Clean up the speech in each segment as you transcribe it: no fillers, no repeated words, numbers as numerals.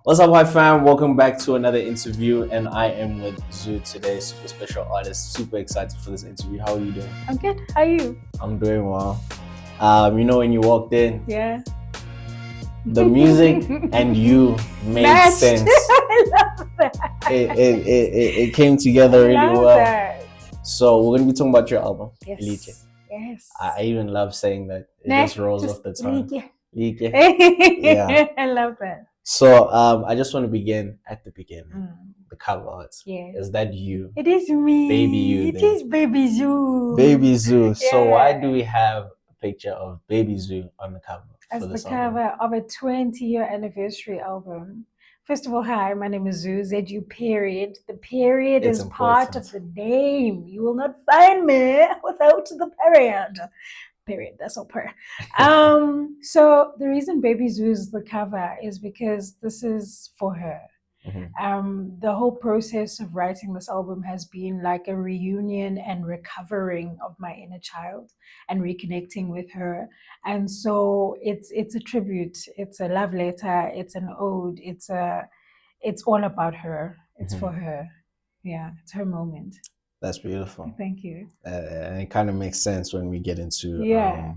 What's up, hi fam? Welcome back to another interview, and I am with Zoo today, super special artist. Super excited for this interview. How are you doing? I'm good. How are you? I'm doing well. When you walked in, Yeah. the music and you made Matched. sense. I love that. It came together I really love well. that. So we're gonna be talking about your album, Yes. Ilitye. Yes. I even love saying that. It Nah, just rolls just off the tongue. Ilitye. Ilitye. Yeah. I love that. So I just want to begin at the beginning. The cover art. Yeah. Is that you? It is me. Baby you It there. is Baby Zoo. Baby Zoo. So why Yeah. do we have a picture of Baby Zoo on the cover As for the this album? cover of a 20-year anniversary album. First of all, hi, my name is Zoo, ZU period. The period It's is part important. of the name. You will not find me without the period. Period. That's all per. So the reason Baby Zoo is the cover is because this is for her. The whole process of writing this album has been like a reunion and recovering of my inner child and reconnecting with her. And so it's a tribute, it's a love letter, it's an ode, it's all about her. It's for her. Yeah, it's her moment. That's beautiful. Thank you. And it kind of makes sense when we get into Yeah.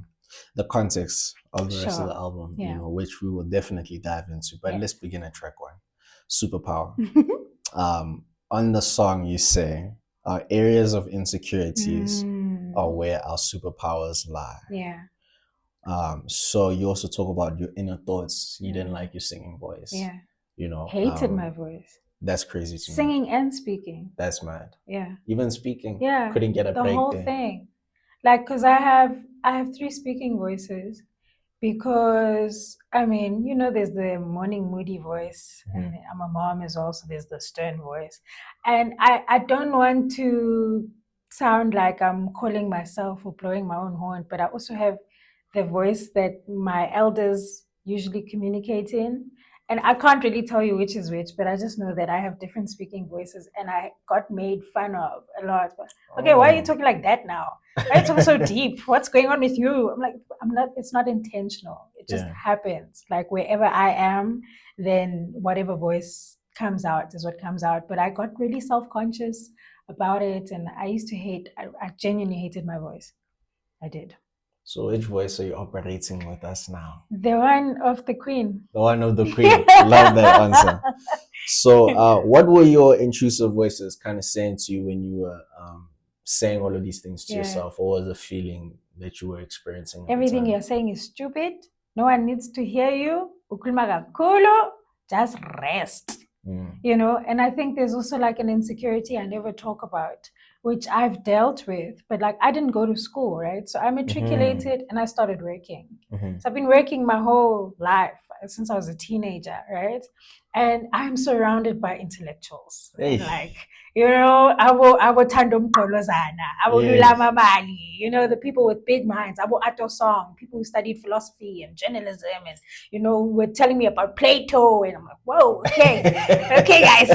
the context of the rest of Sure. the album, Yeah. which we will definitely dive into. But Yes. let's begin at track one, Superpower. On the song, you say, our areas of insecurities are where our superpowers lie. Yeah. So you also talk about your inner thoughts. You didn't like your singing voice. Yeah. You know, Hated my voice. That's crazy to me. Singing and speaking. That's mad. Yeah. Even speaking. Yeah. Couldn't get a the break whole there. thing. Like, cause I have three speaking voices. Because I mean, there's the morning moody voice, and I'm a mom as well, so there's the stern voice. And I don't want to sound like I'm calling myself or blowing my own horn, but I also have the voice that my elders usually communicate in. And I can't really tell you which is which, but I just know that I have different speaking voices, and I got made fun of a lot. But okay, why are you talking like that now? Why are you talking so deep? What's going on with you? I'm like, I'm not. It's not intentional. It just happens. Like wherever I am, then whatever voice comes out is what comes out. But I got really self-conscious about it, and I used to hate. I genuinely hated my voice. I did. So which voice are you operating with us now? The one of the Queen. The one of the Queen. Love that answer. So what were your intrusive voices kind of saying to you when you were saying all of these things to yourself? What was the feeling that you were experiencing? Everything you're saying is stupid. No one needs to hear you. Just rest. And I think there's also like an insecurity I never talk about, which I've dealt with, but like I didn't go to school, right? So I matriculated and I started working. So I've been working my whole life since I was a teenager, right? And I'm surrounded by intellectuals. Like, Tandom Kolozana, Lulama Mali, the people with big minds, Ato Song, people who studied philosophy and journalism and, were telling me about Plato. And I'm like, whoa, okay, okay, guys.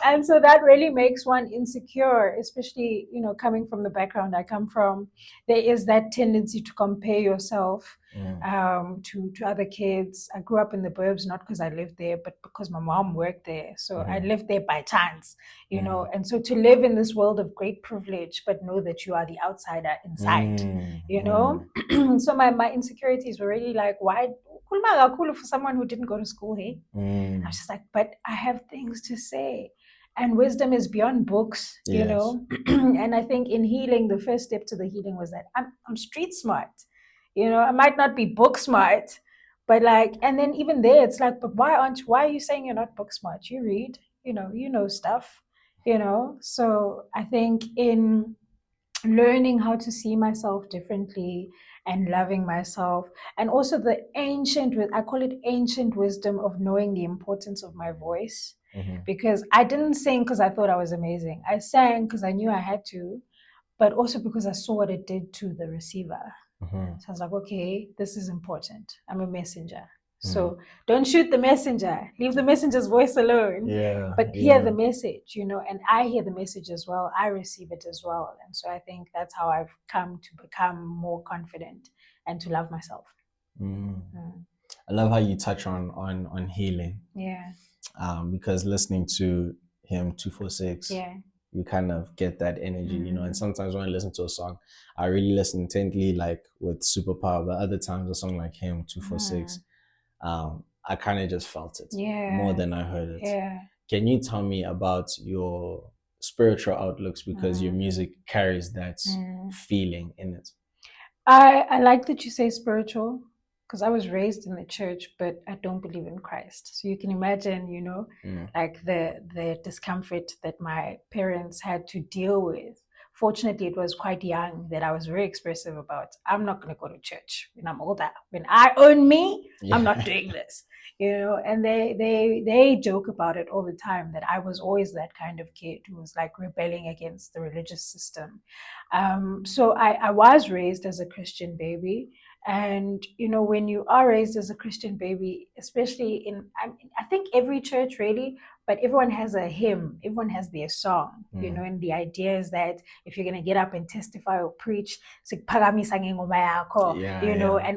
And so that really makes one insecure, especially, coming from the background I come from. There is that tendency to compare yourself to other kids. I grew up in the burbs, not because I lived there, but because my mom worked there. So I lived there by chance, and so to live in this world of great privilege, but know that you are the outsider inside, So my insecurities were really like, why for someone who didn't go to school, hey? I was just like, but I have things to say. And wisdom is beyond books, and I think in healing, the first step to the healing was that I'm street smart. I might not be book smart, but like, and then even there, it's like, but why are you saying you're not book smart? You read, you know stuff, So I think in learning how to see myself differently and loving myself, and also I call it ancient wisdom of knowing the importance of my voice, because I didn't sing because I thought I was amazing. I sang because I knew I had to, but also because I saw what it did to the receiver. So I was like, okay, this is important. I'm a messenger. So don't shoot the messenger. Leave the messenger's voice alone. But hear the message, and I hear the message as well. I receive it as well. And so I think that's how I've come to become more confident and to love myself. I love how you touch on healing. Yeah. Because listening to him 246, Yeah. you kind of get that energy, you know. And sometimes when I listen to a song, I really listen intently, like with Superpower. But other times, a song like him 246, I kind of just felt it more than I heard it. Yeah. Can you tell me about your spiritual outlooks, because your music carries that feeling in it? I like that you say spiritual, because I was raised in the church, but I don't believe in Christ. So you can imagine, like the discomfort that my parents had to deal with. Fortunately, it was quite young that I was very expressive about. I'm not going to go to church when I'm older. When I own me, I'm not doing this. And they joke about it all the time, that I was always that kind of kid who was like rebelling against the religious system. So I was raised as a Christian baby. And, when you are raised as a Christian baby, especially I think every church really, but everyone has a hymn, everyone has their song, and the idea is that if you're going to get up and testify or preach, and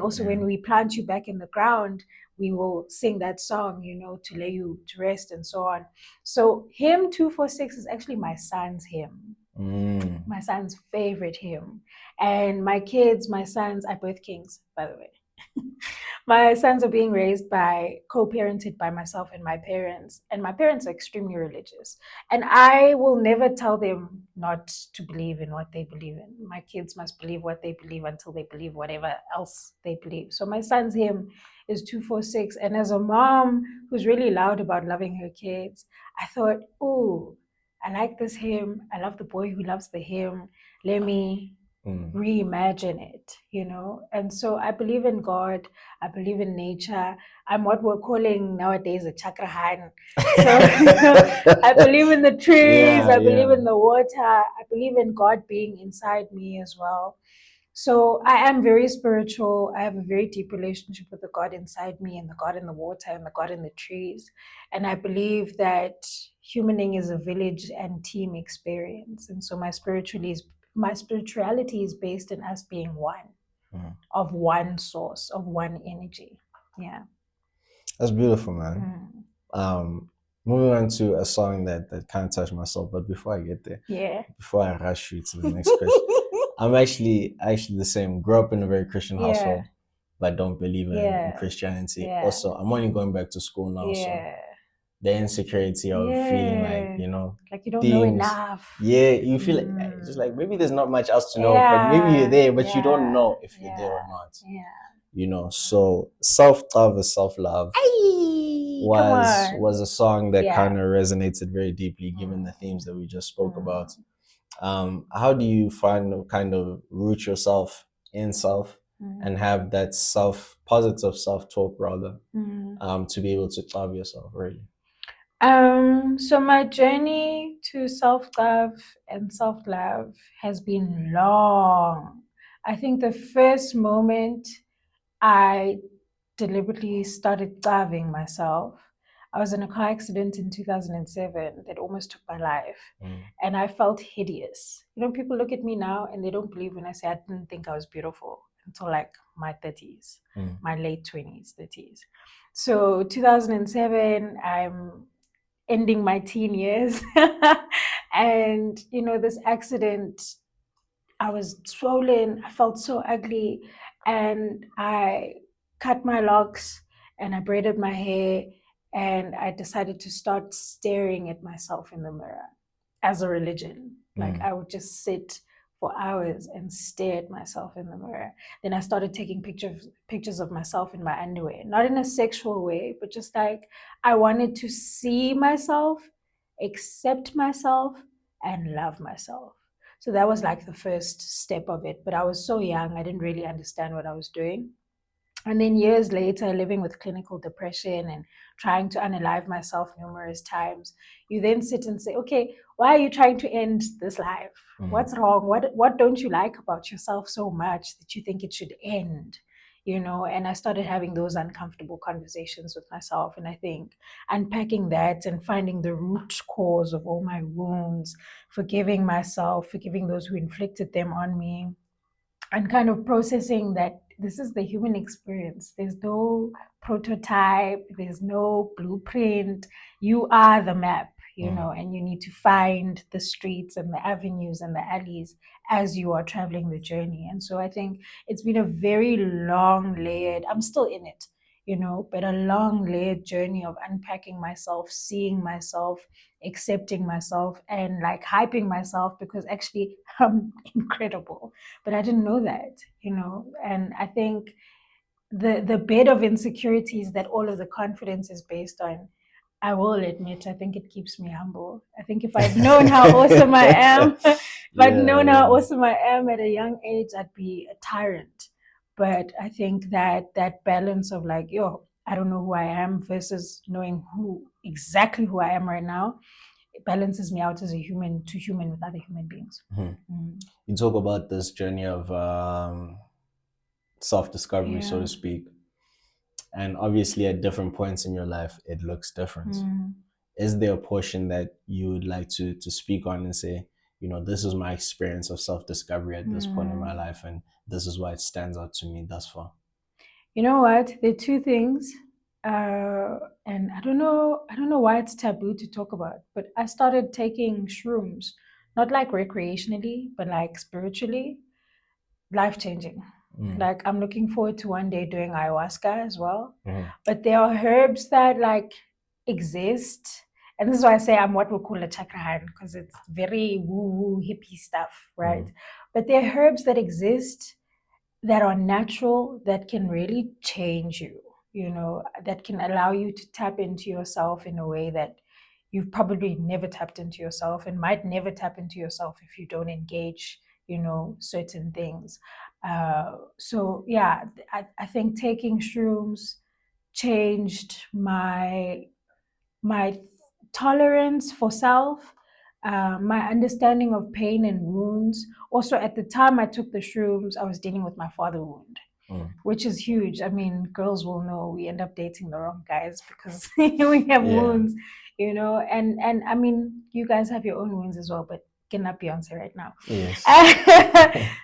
also when we plant you back in the ground, we will sing that song, to lay you to rest and so on. So hymn 246 is actually my son's hymn. My son's favorite hymn. And my sons are both kings, by the way. My sons are being raised co-parented by myself and my parents. And my parents are extremely religious. And I will never tell them not to believe in what they believe in. My kids must believe what they believe until they believe whatever else they believe. So my son's hymn is 246. And as a mom who's really loud about loving her kids, I thought, oh, I like this hymn. I love the boy who loves the hymn. Let me reimagine it, And so I believe in God. I believe in nature. I'm what we're calling nowadays a chakrahan. So I believe in the trees. I believe in the water. I believe in God being inside me as well. So I am very spiritual. I have a very deep relationship with the God inside me, and the God in the water, and the God in the trees. And I believe that humaning is a village and team experience. And so my spirituality is based in us being one, of one source, of one energy. Yeah. That's beautiful, man. Moving on to a song that kind of touched myself, but before I get there, before I rush you to the next question, I'm actually the same. Grew up in a very Christian household, but don't believe in Christianity. Also, I'm only going back to school now, so the insecurity of feeling like, like you don't know enough. Yeah, you feel like just like maybe there's not much else to know, but maybe you're there, but you don't know if you're there or not. So self-love is self-love was a song that kind of resonated very deeply given the themes that we just spoke about. How do you kind of root yourself in self and have that positive self-talk rather, to be able to love yourself, really? So my journey to self-love and self-love has been long. I think the first moment I deliberately started starving myself, I was in a car accident in 2007 that almost took my life. And I felt hideous. People look at me now and they don't believe when I say I didn't think I was beautiful until like my 30s, my late 20s, 30s. So 2007, I'm ending my teen years. And, this accident, I was swollen. I felt so ugly. And I cut my locks and I braided my hair. And I decided to start staring at myself in the mirror as a religion. Like I would just sit for hours and stare at myself in the mirror. Then I started taking pictures of myself in my underwear, not in a sexual way, but just like I wanted to see myself, accept myself, and love myself. So that was like the first step of it. But I was so young, I didn't really understand what I was doing. And then years later, living with clinical depression and trying to unalive myself numerous times, you then sit and say, okay, why are you trying to end this life? What's wrong? What don't you like about yourself so much that you think it should end? And I started having those uncomfortable conversations with myself. And I think unpacking that and finding the root cause of all my wounds, forgiving myself, forgiving those who inflicted them on me, and kind of processing that this is the human experience. There's no prototype, there's no blueprint. You are the map, and you need to find the streets and the avenues and the alleys as you are traveling the journey. And so I think it's been a very long, layered, I'm still in it, but a long, layered journey of unpacking myself, seeing myself, accepting myself, and like hyping myself because actually I'm incredible. But I didn't know that, and I think the bed of insecurities that all of the confidence is based on, I will admit, I think it keeps me humble. I think if I'd known how awesome I am, if I'd known how awesome I am at a young age, I'd be a tyrant. But I think that balance of like, I don't know who I am versus knowing exactly who I am right now, it balances me out as a human to human with other human beings. You talk about this journey of self-discovery, so to speak, and obviously at different points in your life it looks different. Is there a portion that you would like to speak on and say, this is my experience of self-discovery at this point in my life, and this is why it stands out to me thus far? You know what? There are two things, and I don't know why it's taboo to talk about. But I started taking shrooms, not like recreationally, but like spiritually. Life changing. Like I'm looking forward to one day doing ayahuasca as well. But there are herbs that like exist. And this is why I say I'm what we call a chakrahan, because it's very woo-woo hippie stuff, right? But there are herbs that exist that are natural, that can really change you, that can allow you to tap into yourself in a way that you've probably never tapped into yourself and might never tap into yourself if you don't engage, certain things. So yeah, I think taking shrooms changed my tolerance for self, my understanding of pain and wounds. Also, at the time I took the shrooms, I was dealing with my father wound, which is huge. I mean, girls will know we end up dating the wrong guys because we have wounds, and I mean, you guys have your own wounds as well, but not Beyonce right now. Yes.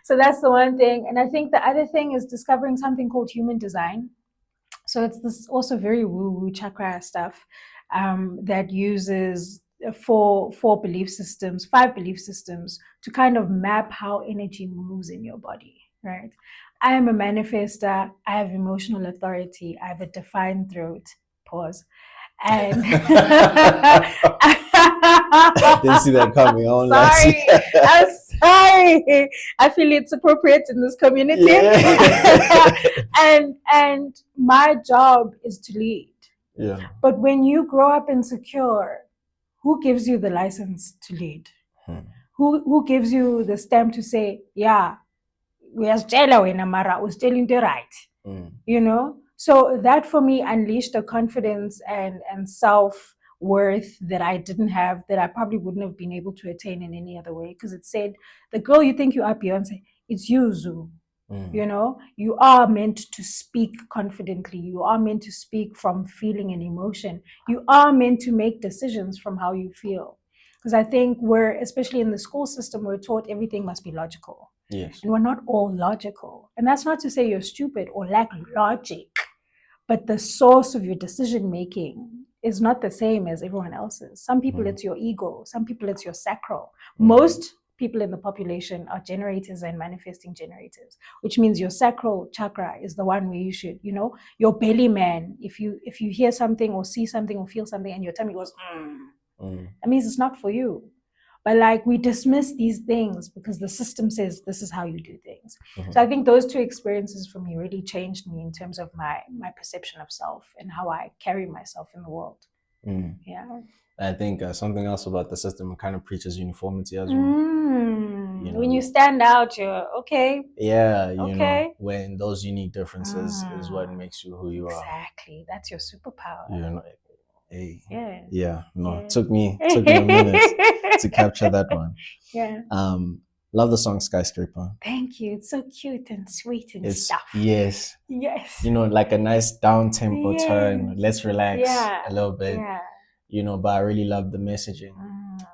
So that's the one thing. And I think the other thing is discovering something called human design. So it's this also very woo-woo chakra stuff that uses five belief systems to kind of map how energy moves in your body, right? I am a manifester. I have emotional authority. I have a defined throat. Pause. And didn't see that coming. I'm sorry. I feel it's appropriate in this community. And my job is to lead. Yeah. But when you grow up insecure, who gives you the license to lead? Who gives you the stamp to say, yeah, we are still in Amara, we're still in the right, So that for me unleashed a confidence and self-worth that I didn't have, that I probably wouldn't have been able to attain in any other way. Because it said, the girl you think you are, Beyonce, it's you, Zoo. You are meant to speak confidently. You are meant to speak from feeling and emotion. You are meant to make decisions from how you feel. Because I think especially in the school system, we're taught everything must be logical. Yes. And we're not all logical. And that's not to say you're stupid or lack logic, but the source of your decision making is not the same as everyone else's. Some people it's your ego. Some people it's your sacral. Most people in the population are generators and manifesting generators, which means your sacral chakra is the one where you should, your belly man. If you hear something or see something or feel something and your tummy goes, that means it's not for you. But like we dismiss these things because the system says this is how you do things. So I think those two experiences for me really changed me in terms of my perception of self and how I carry myself in the world. Yeah. I think something else about the system kind of preaches uniformity as well. When you stand out, you're okay. Yeah, when those unique differences is what makes you who you are. Exactly. That's your superpower. Took me a minute to capture that one. Yeah. Love the song Skyscraper. Thank you. It's so cute and sweet and stuff. Yes. Yes. Like a nice down tempo turn. Let's relax a little bit. Yeah. But I really love the messaging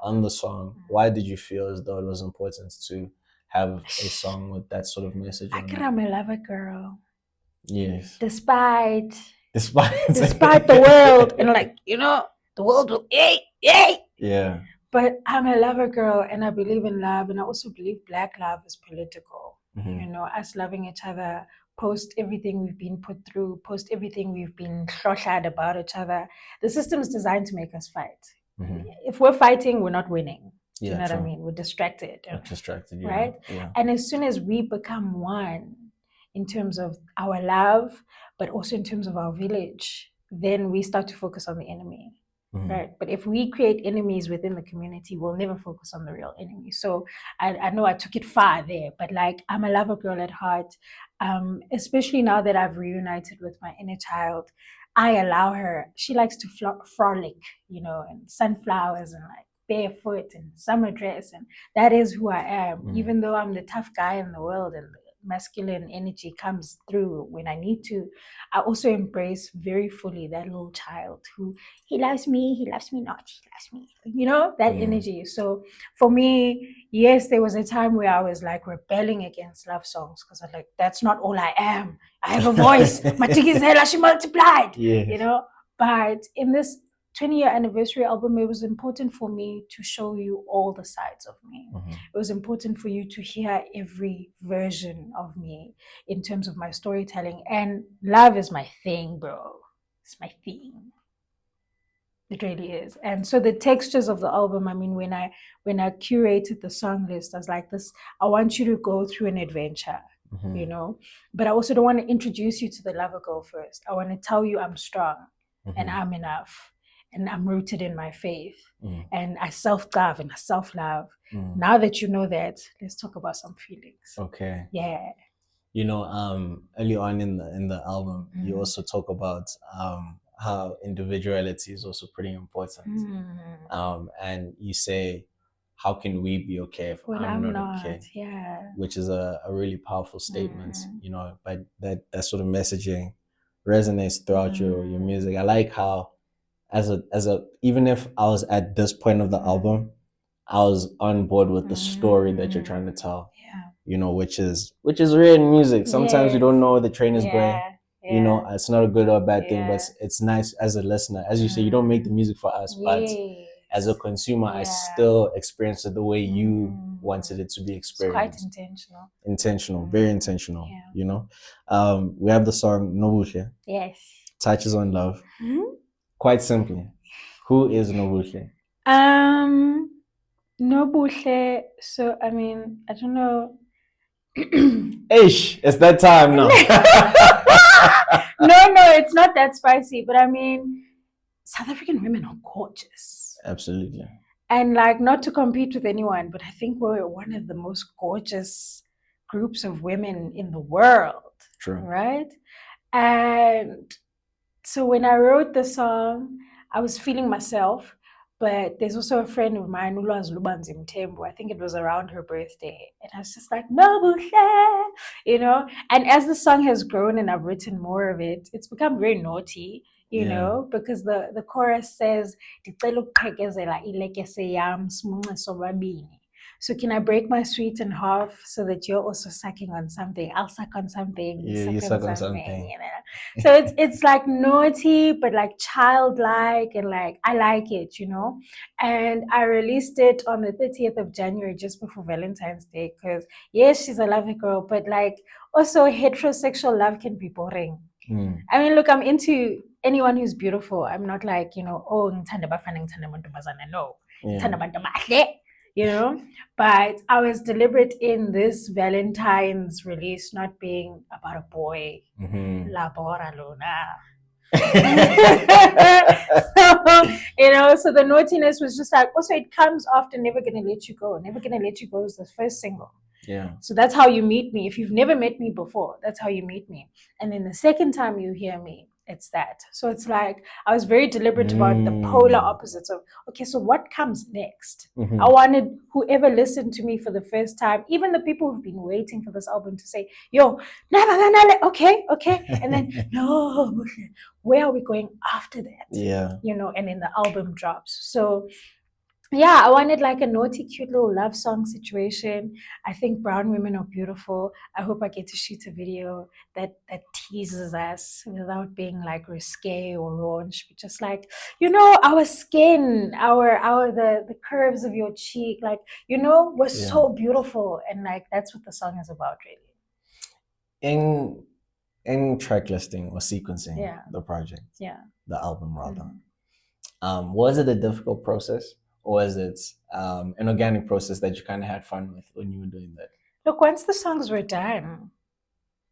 on the song. Why did you feel as though it was important to have a song with that sort of message? I'm a lover girl. Yes. Despite Despite the world, and like, the world will, yay, yay. Yeah. But I'm a lover girl, and I believe in love, and I also believe Black love is political. Us loving each other, post everything we've been put through, post everything we've been shot about each other. The system is designed to make us fight. If we're fighting, we're not winning. Do you know what I mean? We're distracted. We're distracted, right? Yeah. And as soon as we become one in terms of our love, but also in terms of our village, then we start to focus on the enemy. Right. But if we create enemies within the community, we'll never focus on the real enemy. So I know I took it far there, but like, I'm a lover girl at heart. Especially now that I've reunited with my inner child, I allow her. She likes to frolic, and sunflowers and like barefoot and summer dress, and that is who I am. Even though I'm the tough guy in the world and masculine energy comes through when I need to, I also embrace very fully that little child who, he loves me not, he loves me, that energy. So for me, yes, there was a time where I was like rebelling against love songs because I'm like, that's not all I am. I have a voice. My tigizela, she multiplied. But in this 20-year anniversary album, it was important for me to show you all the sides of me. It was important for you to hear every version of me in terms of my storytelling. And love is my thing, bro. It's my thing. It really is. And so the textures of the album, I mean, when I curated the song list, I was like, this, I want you to go through an adventure, but I also don't want to introduce you to the lover girl first. I want to tell you I'm strong and I'm enough. And I'm rooted in my faith, and I self-love and I self-love. Now that you know that, let's talk about some feelings. Okay. Yeah. Early on in the album, you also talk about how individuality is also pretty important. And you say, how can we be okay if I'm not okay? Yeah. Which is a really powerful statement, but that sort of messaging resonates throughout your music. I like how as a even if I was at this point of the album, I was on board with the story that you're trying to tell. Which is rare in music. Sometimes you don't know where the train is going. It's not a good or bad thing, but it's nice as a listener. As you say, you don't make the music for us, but as a consumer, I still experience it the way you wanted it to be experienced. It's quite intentional, very intentional. We have the song Nobuhle. Yes. Touches on love. Quite simply, who is Nobuhle? Nobuhle, so I mean, I don't know. Ish, it's that time now. No, it's not that spicy, but I mean, South African women are gorgeous. Absolutely. And like, not to compete with anyone, but I think we're one of the most gorgeous groups of women in the world. True. Right? And so when I wrote the song, I was feeling myself, but there's also a friend of mine, Ulwazi Lubanzi Mthembu. I think it was around her birthday. And I was just like, Nobuhle, And as the song has grown and I've written more of it, it's become very naughty, because the chorus says, so can I break my sweet in half so that you're also sucking on something? I'll suck on something. You suck on something. So it's like naughty, but like childlike, and like I like it, And I released it on the 30th of January, just before Valentine's Day, because yes, she's a lover girl, but like also heterosexual love can be boring. I mean, look, I'm into anyone who's beautiful. I'm not like, oh, ngithanda bafana, ngithanda amantombazana. No. Ngithanda abantu abahle. But I was deliberate in this Valentine's release not being about a boy. La bora luna. So the naughtiness was just like, also it comes after Never Gonna Let You Go. Never Gonna Let You Go is the first single. Yeah. So that's how you meet me. If you've never met me before, that's how you meet me. And then the second time you hear me, it's that. So it's like, I was very deliberate about the polar opposites of, okay, so what comes next? I wanted whoever listened to me for the first time, even the people who've been waiting for this album, to say, yo, never gonna let, okay. And then, no, where are we going after that? Yeah. And then the album drops. So yeah, I wanted like a naughty, cute little love song situation. I think brown women are beautiful. I hope I get to shoot a video that teases us without being like risque or raunch, but just like, our skin, our the curves of your cheek, like, was Yeah. so beautiful. And like that's what the song is about, really. In track listing or sequencing Yeah. the project, Yeah. the album rather, Mhm. was it a difficult process, or was it an organic process that you kind of had fun with when you were doing that? Look, once the songs were done,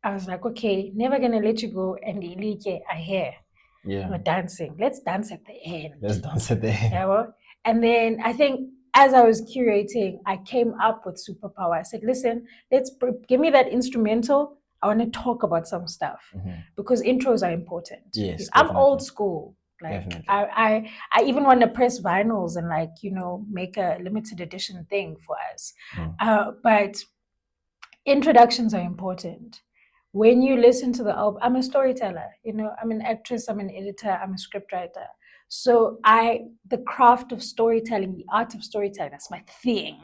I was like, okay, never gonna let you go. And Ilitye are here. Yeah. We're dancing. Let's dance at the end. Let's dance at the end. Yeah, well, and then I think as I was curating, I came up with superpower. I said, listen, give me that instrumental. I want to talk about some stuff because intros are important. Yes, I'm old definitely. school. Like Definitely. I even want to press vinyls and like, make a limited edition thing for us. But introductions are important. When you listen to the album, I'm a storyteller, I'm an actress, I'm an editor, I'm a scriptwriter. So the craft of storytelling, the art of storytelling, that's my thing,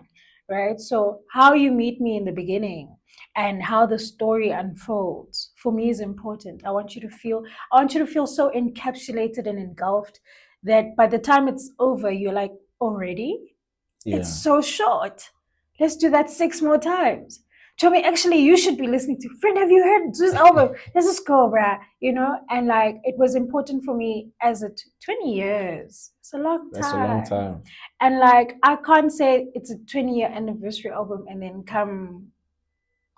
right? So how you meet me in the beginning and how the story unfolds for me is important. I want you to feel so encapsulated and engulfed that by the time it's over, you're like, already? Yeah. It's so short. Let's do that 6 more times. Told me, actually, you should be listening to. Friend, have you heard this album? Let's just go, bruh. And like, it was important for me as 20 years. It's a long time. That's a long time. And like, I can't say it's a 20-year anniversary album and then come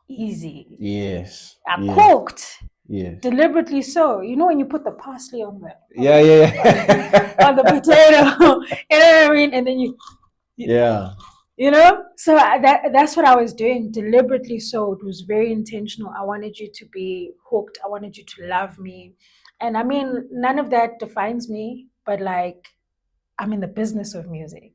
easy. Yes. I cooked. Yes. Deliberately so. When you put the parsley on the on the potato, you know what I mean? And then yeah. So that's what I was doing deliberately. So it was very intentional. I wanted you to be hooked. I wanted you to love me. And I mean, none of that defines me, but like, I'm in the business of music,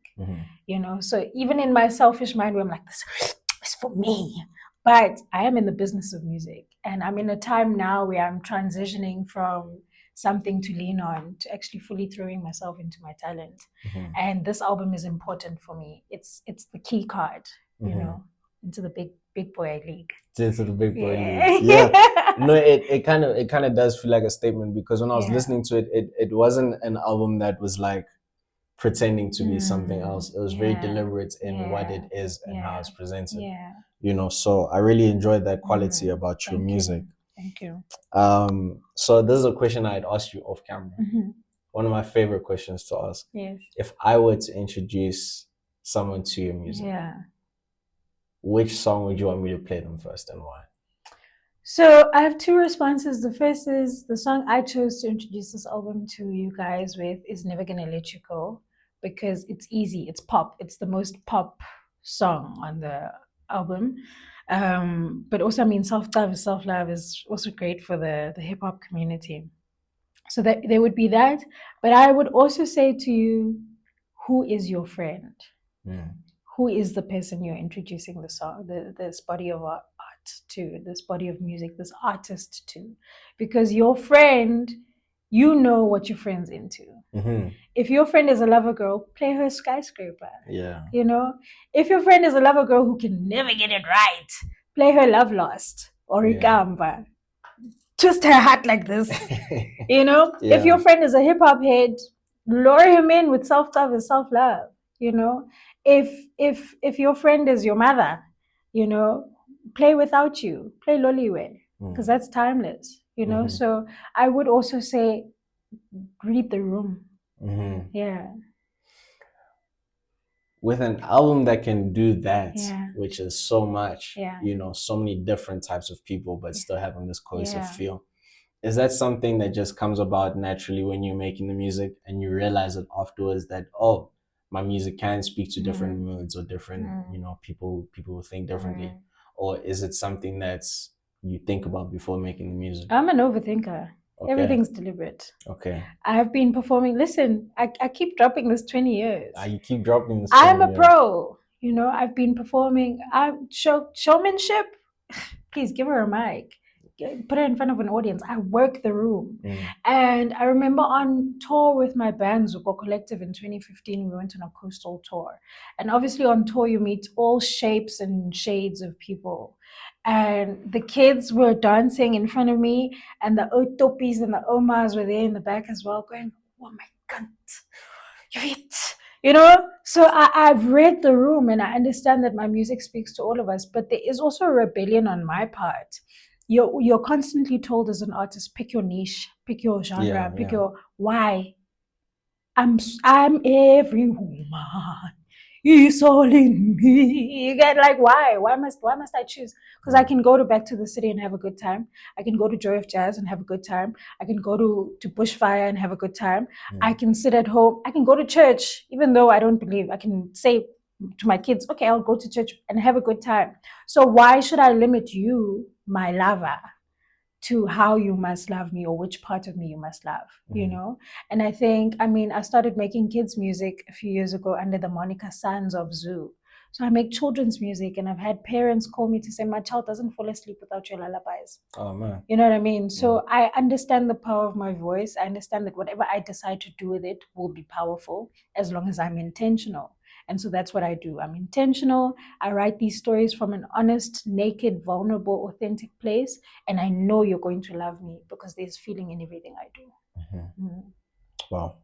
So even in my selfish mind where I'm like, this is for me, but I am in the business of music. And I'm in a time now where I'm transitioning from something to lean on to actually fully throwing myself into my talent. And this album is important for me. It's the key card, into the big boy league. Into the big boy league. Yeah. No, it kind of does feel like a statement, because when I was listening to it, it wasn't an album that was like pretending to be something else. It was very deliberate in what it is and how it's presented. So I really enjoyed that quality about your music. Thank you. So this is a question I'd asked you off camera. One of my favorite questions to ask. Yes. If I were to introduce someone to your music, which song would you want me to play them first, and why? So I have two responses. The first is the song I chose to introduce this album to you guys with is Never Gonna Let You Go, because it's easy. It's pop. It's the most pop song on the album. But also, I mean, self-love is also great for the hip hop community. So that there would be that. But I would also say to you, who is your friend? Who is the person you're introducing the song, this body of art to, this body of music, this artist to? Because your friend, what your friend's into. If your friend is a lover girl, play her Skyscraper. Yeah. If your friend is a lover girl who can never get it right, play her Love Lost or Ikamba. Twist her heart like this. If your friend is a hip hop head, lure him in with self-love and self-love. If your friend is your mother, play Without You, play Loliwe, because that's timeless. So I would also say read the room. Yeah. With an album that can do that, which is so much, so many different types of people, but still having this cohesive feel. Is that something that just comes about naturally when you're making the music and you realize it afterwards that, oh, my music can speak to different moods or different, people who think differently? Or is it something that's you think about before making the music? I'm an overthinker. Okay. Everything's deliberate. Okay. I've been performing. Listen, I keep dropping this 20 years. You keep dropping this 20 years. I'm a pro. I've been performing. Showmanship. Please give her a mic. put it in front of an audience. I work the room. And I remember on tour with my band, Zuko Collective, in 2015, we went on a coastal tour. And obviously on tour, you meet all shapes and shades of people. And the kids were dancing in front of me, and the Otopis and the Omas were there in the back as well, going, oh my God, you know? So I've read the room and I understand that my music speaks to all of us, but there is also a rebellion on my part. You're constantly told as an artist, pick your niche, pick your genre, pick your why. I'm every woman. It's all in me. You get like, why? Why must I choose? Because I can go back to the city and have a good time. I can go to Joy of Jazz and have a good time. I can go to Bushfire and have a good time. I can sit at home. I can go to church, even though I don't believe. I can say to my kids, okay, I'll go to church and have a good time. So why should I limit you, my lover, to how you must love me or which part of me you must love, you know? And I think, I started making kids music a few years ago under the Monica Sons of Zoo. So I make children's music, and I've had parents call me to say, my child doesn't fall asleep without your lullabies. Oh, man. You know what I mean? So I understand the power of my voice. I understand that whatever I decide to do with it will be powerful as long as I'm intentional. And so that's what I do. I'm intentional. I write these stories from an honest, naked, vulnerable, authentic place. And I know you're going to love me because there's feeling in everything I do. Wow.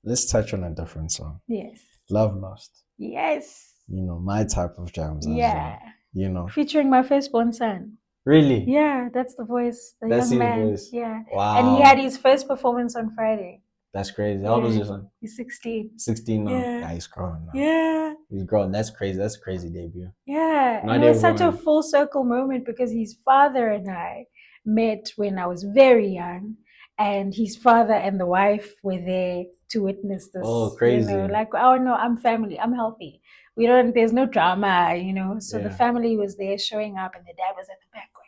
Let's touch on a different song. Yes. Love Lost. Yes. You know, my type of jams. Yeah. You know. Featuring my firstborn son. Really? Yeah, that's the voice. That's young his man. voice. Yeah. Wow. And he had his first performance on Friday. That's crazy. How old is your son? He's 16. 16 now. Yeah. He's growing now. Yeah. He's growing. That's crazy. That's a crazy debut. Yeah. And it was such a full circle moment because his father and I met when I was very young, and his father and the wife were there to witness this. Oh, crazy. You know, like, oh no, I'm family. I'm healthy. There's no drama, you know. So the family was there showing up, and the dad was at the back going,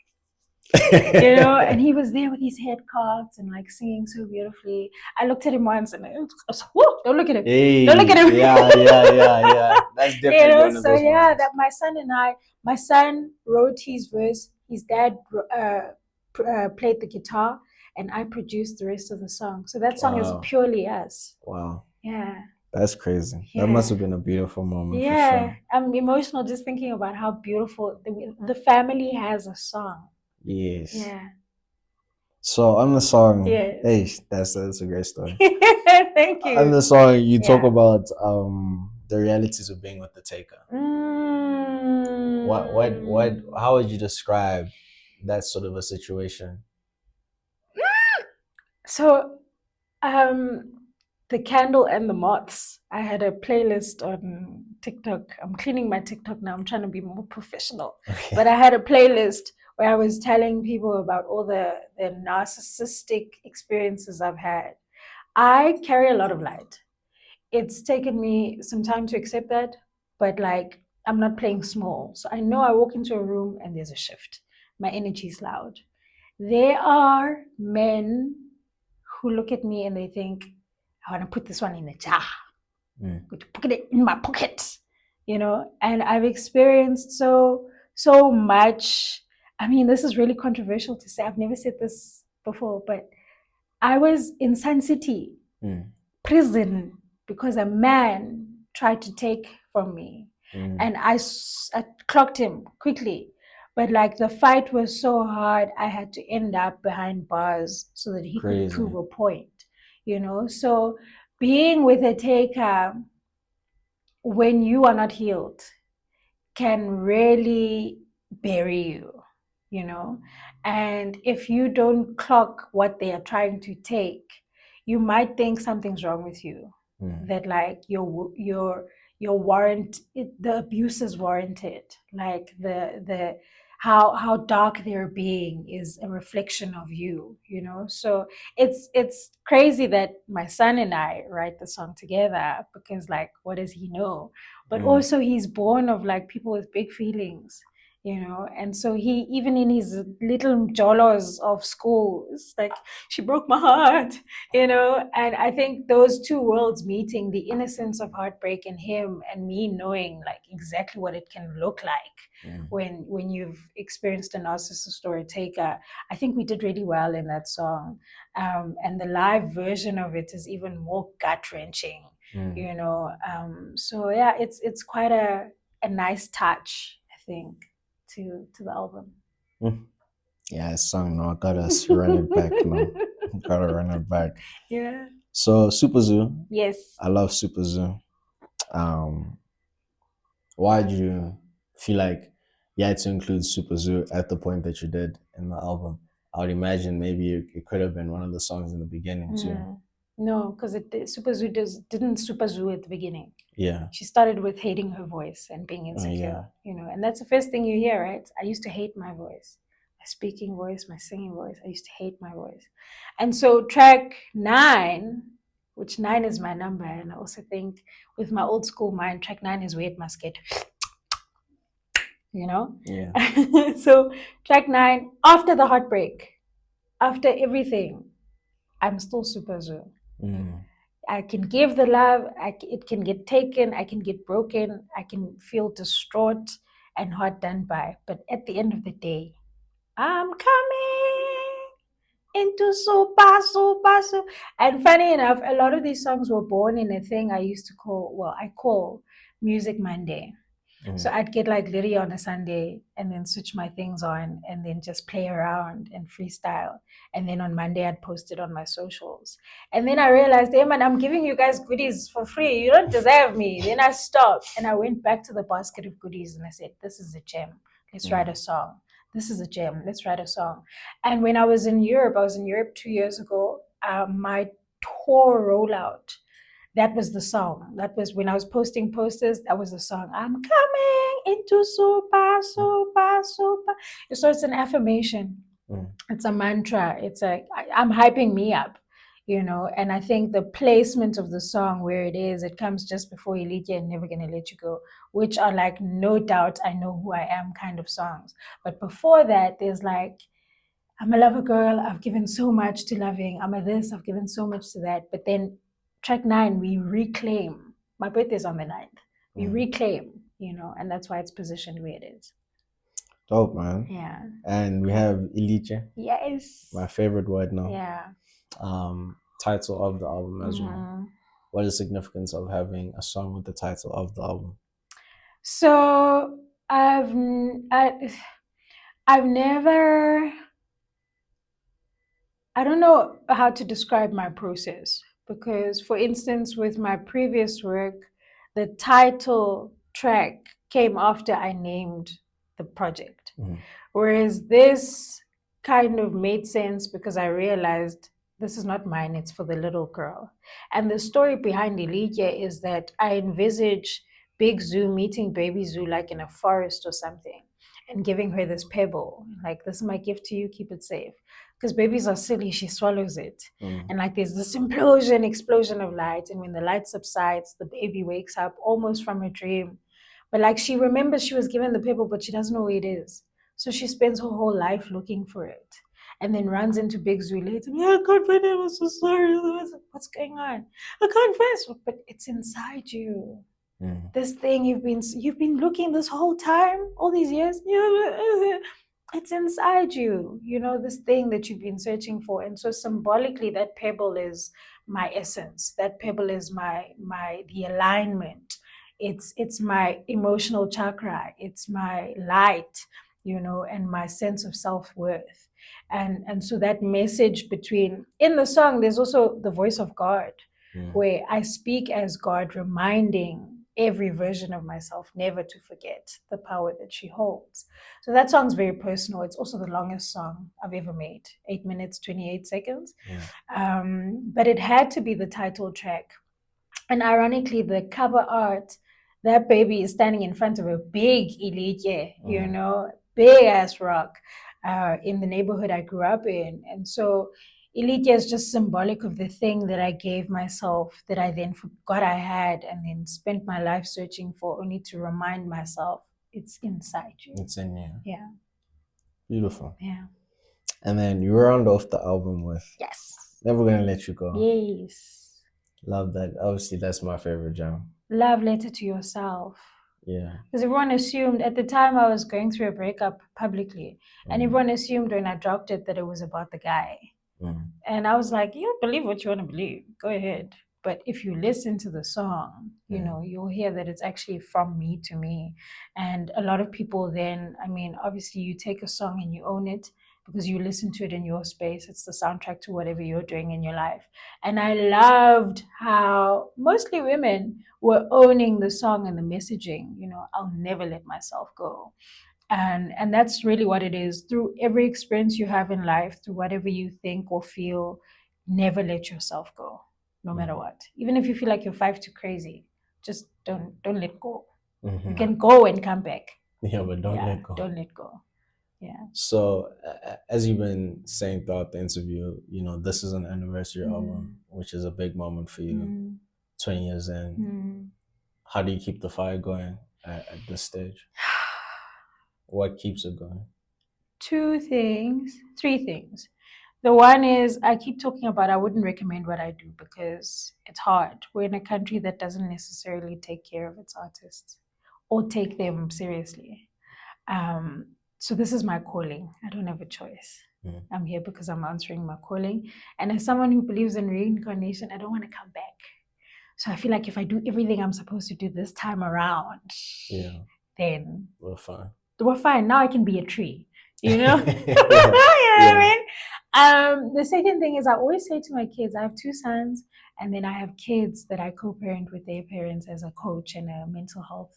you know, and he was there with his head carved and like singing so beautifully. I looked at him once and I was, whoa, don't look at him. Hey, don't look at him. Yeah. That's definitely you know, one of so those yeah, moments. that my son wrote his verse. His dad played the guitar, and I produced the rest of the song. So that song is purely us. Wow. Yeah. That's crazy. Yeah. That must have been a beautiful moment. Yeah. For sure. I'm emotional just thinking about how beautiful the family has a song. Yes. Yeah. So on the song, hey, that's a great story. Thank you. On the song, you talk about the realities of being with the taker. How would you describe that sort of a situation? So, the candle and the moths. I had a playlist on TikTok. I'm cleaning my TikTok now. I'm trying to be more professional. Okay. But I had a playlist where I was telling people about all the narcissistic experiences I've had. I carry a lot of light. It's taken me some time to accept that, but like, I'm not playing small. So I know I walk into a room and there's a shift. My energy is loud. There are men who look at me and they think, I want to put this one in a jar. I'm going to put it in my pocket, you know? And I've experienced so much. I mean, this is really controversial to say. I've never said this before, but I was in Sun City, prison, because a man tried to take from me. And I clocked him quickly. But like, the fight was so hard, I had to end up behind bars so that he could prove a point, you know? So being with a taker when you are not healed can really bury you, you know? And if you don't clock what they are trying to take, you might think something's wrong with you. That like your warrant, the abuse is warranted. Like the how dark they're being is a reflection of you, you know? So it's crazy that my son and I write the song together, because like, what does he know? But also he's born of like people with big feelings, And so he, even in his little jolos of school, it's like, she broke my heart. And I think those two worlds meeting, the innocence of heartbreak in him and me knowing like exactly what it can look like when you've experienced a narcissist or a taker, I think we did really well in that song. And the live version of it is even more gut-wrenching. So yeah, it's quite a nice touch, I think, to the album. Yeah, it's song. No, I gotta run it back. No, gotta run it back. Yeah. So Super Zoo, Yes. I love Super Zoo. Um, why did you feel like you had to include Super Zoo at the point that you did in the album? I would imagine maybe it could have been one of the songs in the beginning too. No, because Super Zoo didn't Super Zoo at the beginning. Yeah. She started with hating her voice and being insecure, and that's the first thing you hear, right? I used to hate my voice, my speaking voice, my singing voice. I used to hate my voice. And so track 9, which 9 is my number, and I also think with my old school mind, track 9 is where it must get, Yeah. So track 9, after the heartbreak, after everything, I'm still Super Zoo. I can give the love, it can get taken, I can get broken, I can feel distraught and hard done by. But at the end of the day, I'm coming into super, super, super. And funny enough, a lot of these songs were born in a thing I call Music Monday. So I'd get like Liddy on a Sunday and then switch my things on and then just play around and freestyle. And then on Monday, I'd post it on my socials. And then I realized, hey man, I'm giving you guys goodies for free. You don't deserve me. Then I stopped and I went back to the basket of goodies and I said, this is a gem. Let's write a song. This is a gem. Let's write a song. And when I was in Europe 2 years ago, my tour rollout, that was the song. That was when I was posting posters. That was the song. I'm coming into super, super, super. So it's an affirmation. It's a mantra. I'm hyping me up, And I think the placement of the song where it is, it comes just before Ilitye and Never Gonna Let You Go, which are like no doubt I know who I am kind of songs. But before that, there's like, I'm a lover girl. I've given so much to loving. I'm a this. I've given so much to that. But then track 9, we reclaim. My birthday's on the 9th. We reclaim, and that's why it's positioned where it is. Dope, man. Yeah. And we have Ilitye. Yes. My favorite word now. Yeah. Title of the album as well. What is the significance of having a song with the title of the album? So I've never, I don't know how to describe my process because, for instance, with my previous work, the title track came after I named the project. Whereas this kind of made sense because I realized this is not mine, it's for the little girl. And the story behind Ilitye is that I envisage Big Zoo meeting Baby Zoo like in a forest or something and giving her this pebble, like, this is my gift to you, keep it safe. Because babies are silly, she swallows it. And like there's this explosion of light. And when the light subsides, the baby wakes up almost from a dream. But like she remembers she was given the pebble, but she doesn't know where it is. So she spends her whole life looking for it. And then runs into Big Zoo later. I can't find it, I'm so sorry. What's going on? I can't find it. But it's inside you. This thing you've been looking this whole time, all these years. It's inside you, this thing that you've been searching for. And so symbolically, that pebble is my essence. That pebble is the alignment. It's my emotional chakra. It's my light, and my sense of self-worth. And so that message in the song, there's also the voice of God, where I speak as God, reminding every version of myself never to forget the power that she holds. So that song's very personal. It's also the longest song I've ever made, 8 minutes, 28 seconds. But it had to be the title track. And ironically, the cover art, that baby is standing in front of a big Ilitye, big ass rock in the neighborhood I grew up in. And so Ilitye is just symbolic of the thing that I gave myself that I then forgot I had and then spent my life searching for, only to remind myself It's inside you. It's in you. Yeah. Beautiful. Yeah. And then you round off the album with Yes. Never Gonna Let You Go. Yes. Love that. Obviously, that's my favorite jam. Love letter to yourself. Yeah. Because everyone assumed at the time I was going through a breakup publicly, and everyone assumed when I dropped it that it was about the guy. And I was like, you believe what you want to believe. Go ahead. But if you listen to the song, you know, you'll hear that it's actually from me to me. And a lot of people then, I mean, obviously you take a song and you own it because you listen to it in your space. It's the soundtrack to whatever you're doing in your life. And I loved how mostly women were owning the song and the messaging, you know, I'll never let myself go. And that's really what it is. Through every experience you have in life, through whatever you think or feel, never let yourself go, no matter what. Even if you feel like you're 5 too crazy, just don't let go. You can go and come back. Yeah, but don't let go. Don't let go. Yeah. So as you've been saying throughout the interview, you know, this is an anniversary album, which is a big moment for you. 20 years in. How do you keep the fire going at this stage? What keeps it going? 3 things. The one is I keep talking about I wouldn't recommend what I do because it's hard. We're in a country that doesn't necessarily take care of its artists or take them seriously. So this is my calling. I don't have a choice. I'm here because I'm answering my calling. And as someone who believes in reincarnation, I don't want to come back. So I feel like if I do everything I'm supposed to do this time around, then we're fine. We're fine. Now I can be a tree, you know? You know what I mean? The second thing is I always say to my kids, I have 2 sons, and then I have kids that I co-parent with their parents as a coach and a mental health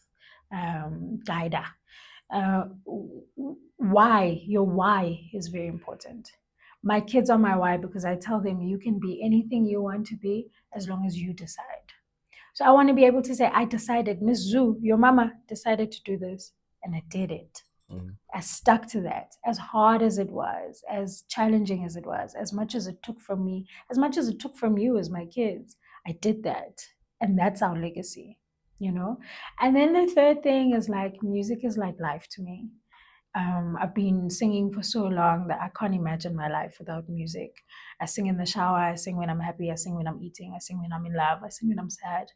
guider. Why? Your why is very important. My kids are my why because I tell them you can be anything you want to be as long as you decide. So I want to be able to say, I decided, Miss Zoo, your mama decided to do this, and I did it. I stuck to that, as hard as it was, as challenging as it was, as much as it took from me, as much as it took from you as my kids. I did that, and that's our legacy, you know? And then the third thing is like, music is like life to me. I've been singing for so long that I can't imagine my life without music. I sing in the shower, I sing when I'm happy, I sing when I'm eating, I sing when I'm in love, I sing when I'm sad.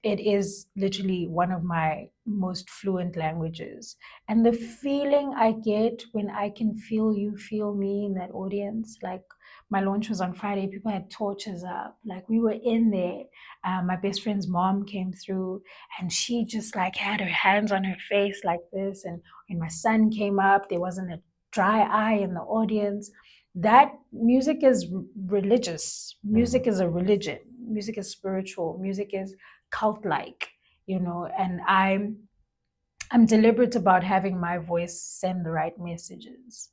It is literally one of my most fluent languages. And the feeling I get when I can feel you feel me in that audience, like my launch was on Friday, people had torches up, like we were in there. My best friend's mom came through and she just like had her hands on her face like this. And when my son came up, there wasn't a dry eye in the audience. That music is religious. Music is a religion. Music is spiritual. Music is cult-like, you know, and I'm deliberate about having my voice send the right messages.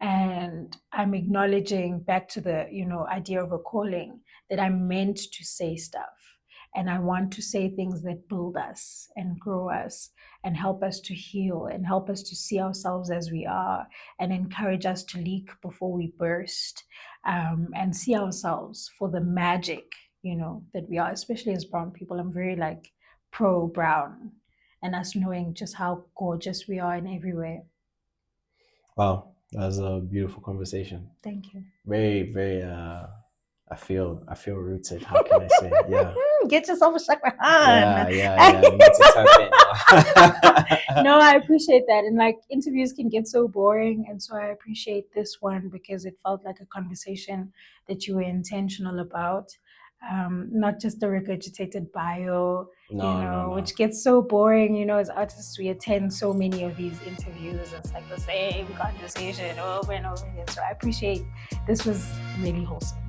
And I'm acknowledging back to the, you know, idea of a calling that I'm meant to say stuff. And I want to say things that build us and grow us and help us to heal and help us to see ourselves as we are and encourage us to leak before we burst, and see ourselves for the magic, you know, that we are, especially as brown people. I'm very like pro-brown and us knowing just how gorgeous we are in every way. Wow, that was a beautiful conversation. Thank you. Very, very I feel rooted. How can I say? Yeah. Get yourself a chakra. Yeah. Need to tap in. No, I appreciate that. And like interviews can get so boring. And so I appreciate this one because it felt like a conversation that you were intentional about. Not just a regurgitated bio, which gets so boring. You know, as artists, we attend so many of these interviews. It's like the same conversation over and over again. So I appreciate this was really wholesome.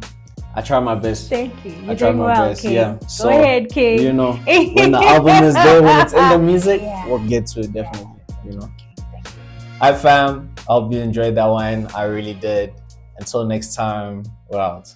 I try my best. Thank you. You're doing well, King. Yeah. So, go ahead, King. You know, when the album is there, when it's in the music, we'll get to it definitely. You know. Thank you. Hi fam. I hope you enjoyed that one. I really did. Until next time, we're out.